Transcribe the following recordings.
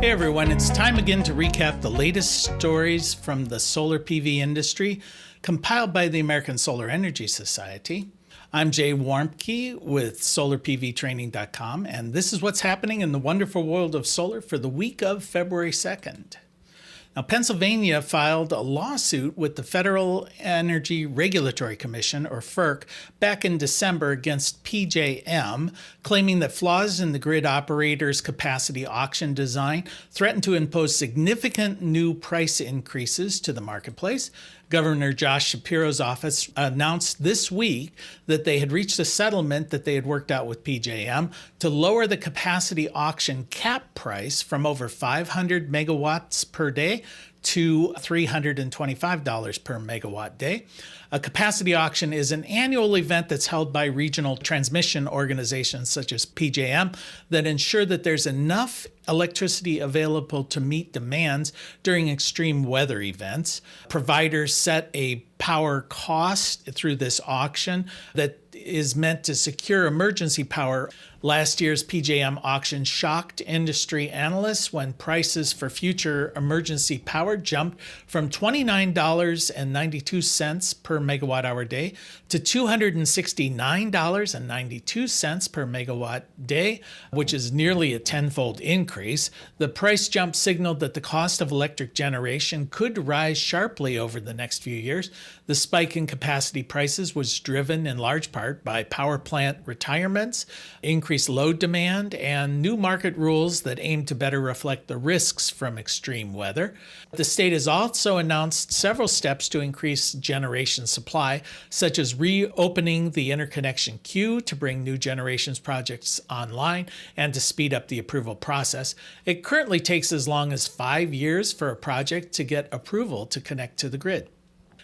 Hey everyone, it's time again to recap the latest stories from the solar PV industry compiled by the American Solar Energy Society. I'm Jay Warmke with solarpvtraining.com, and this is what's happening in the wonderful world of solar for the week of February 2nd. Now, Pennsylvania filed a lawsuit with the Federal Energy Regulatory Commission, or FERC, back in December against PJM, claiming that flaws in the grid operator's capacity auction design threaten to impose significant new price increases to the marketplace. Governor Josh Shapiro's office announced this week that they had reached a settlement that they had worked out with PJM to lower the capacity auction cap price from over 500 megawatts per day to $325 per megawatt day. A capacity auction is an annual event that's held by regional transmission organizations such as PJM that ensure that there's enough electricity available to meet demands during extreme weather events. Providers set a power cost through this auction that is meant to secure emergency power. Last year's PJM auction shocked industry analysts when prices for future emergency power jumped from $29.92 per megawatt hour day to $269.92 per megawatt day, which is nearly a tenfold increase. The price jump signaled that the cost of electric generation could rise sharply over the next few years. The spike in capacity prices was driven in large part by power plant retirements, increased load demand, and new market rules that aim to better reflect the risks from extreme weather. The state has also announced several steps to increase generation supply, such as reopening the interconnection queue to bring new generations projects online and to speed up the approval process. It currently takes as long as 5 years for a project to get approval to connect to the grid.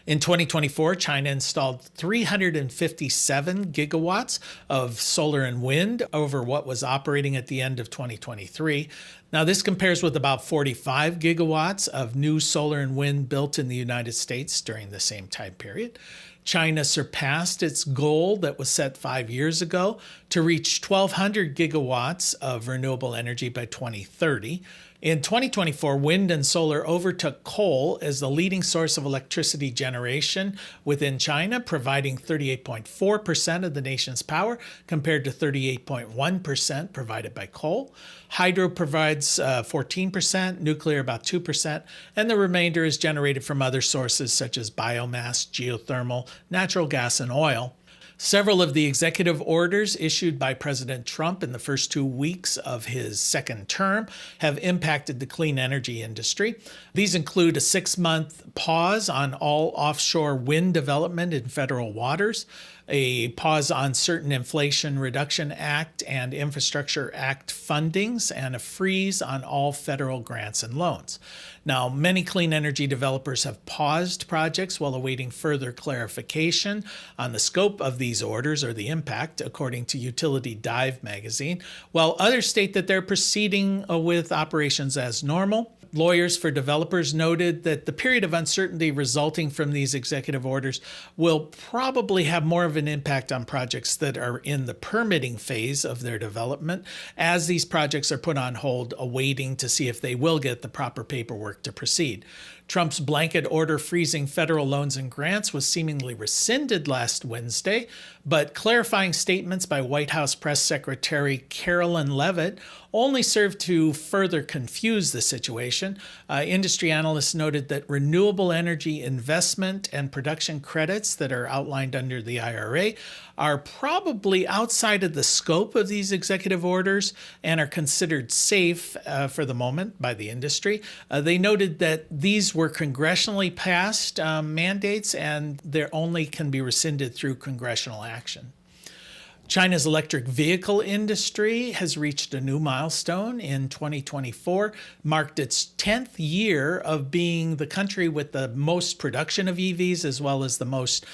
In 2024, China installed 357 gigawatts of solar and wind over what was operating at the end of 2023. Now, this compares with about 45 gigawatts of new solar and wind built in the United States during the same time period. China surpassed its goal that was set 5 years ago to reach 1,200 gigawatts of renewable energy by 2030. In 2024, wind and solar overtook coal as the leading source of electricity generation within China, providing 38.4% of the nation's power compared to 38.1% provided by coal. Hydro provides 14%, nuclear about 2%, and the remainder is generated from other sources such as biomass, geothermal, natural gas, and oil. Several of the executive orders issued by President Trump in the first 2 weeks of his second term have impacted the clean energy industry. These include a 6-month pause on all offshore wind development in federal waters, a pause on certain Inflation Reduction Act and Infrastructure Act fundings, and a freeze on all federal grants and loans. Now, many clean energy developers have paused projects while awaiting further clarification on the scope of these orders or the impact, according to Utility Dive magazine, while others state that they're proceeding with operations as normal. Lawyers for developers noted that the period of uncertainty resulting from these executive orders will probably have more of an impact on projects that are in the permitting phase of their development, as these projects are put on hold, awaiting to see if they will get the proper paperwork to proceed. Trump's blanket order freezing federal loans and grants was seemingly rescinded last Wednesday, but clarifying statements by White House Press Secretary Carolyn Leavitt only served to further confuse the situation. Industry analysts noted that renewable energy investment and production credits that are outlined under the IRA are probably outside of the scope of these executive orders and are considered safe for the moment by the industry. They noted that these were congressionally passed mandates and they only can be rescinded through congressional action. China's electric vehicle industry has reached a new milestone in 2024, marked its 10th year of being the country with the most production of EVs as well as the most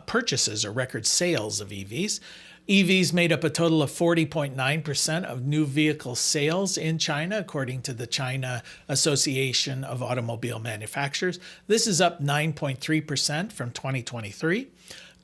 purchases or record sales of EVs. EVs made up a total of 40.9% of new vehicle sales in China, according to the China Association of Automobile Manufacturers. This is up 9.3% from 2023.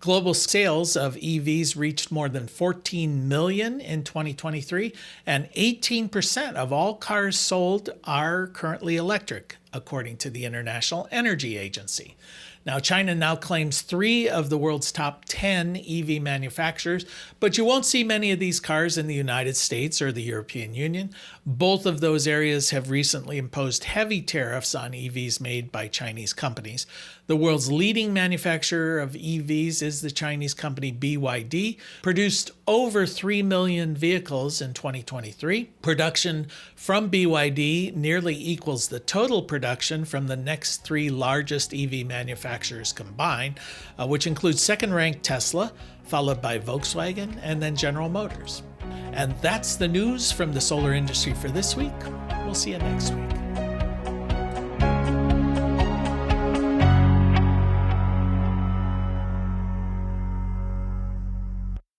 Global sales of EVs reached more than 14 million in 2023, and 18% of all cars sold are currently electric, according to the International Energy Agency. Now, China now claims 3 of the world's top 10 EV manufacturers, but you won't see many of these cars in the United States or the European Union. Both of those areas have recently imposed heavy tariffs on EVs made by Chinese companies. The world's leading manufacturer of EVs is the Chinese company BYD, produced over 3 million vehicles in 2023. Production from BYD nearly equals the total production from the next 3 largest EV manufacturers combined, which includes second-ranked Tesla, followed by Volkswagen, and then General Motors. And that's the news from the solar industry for this week. We'll see you next week.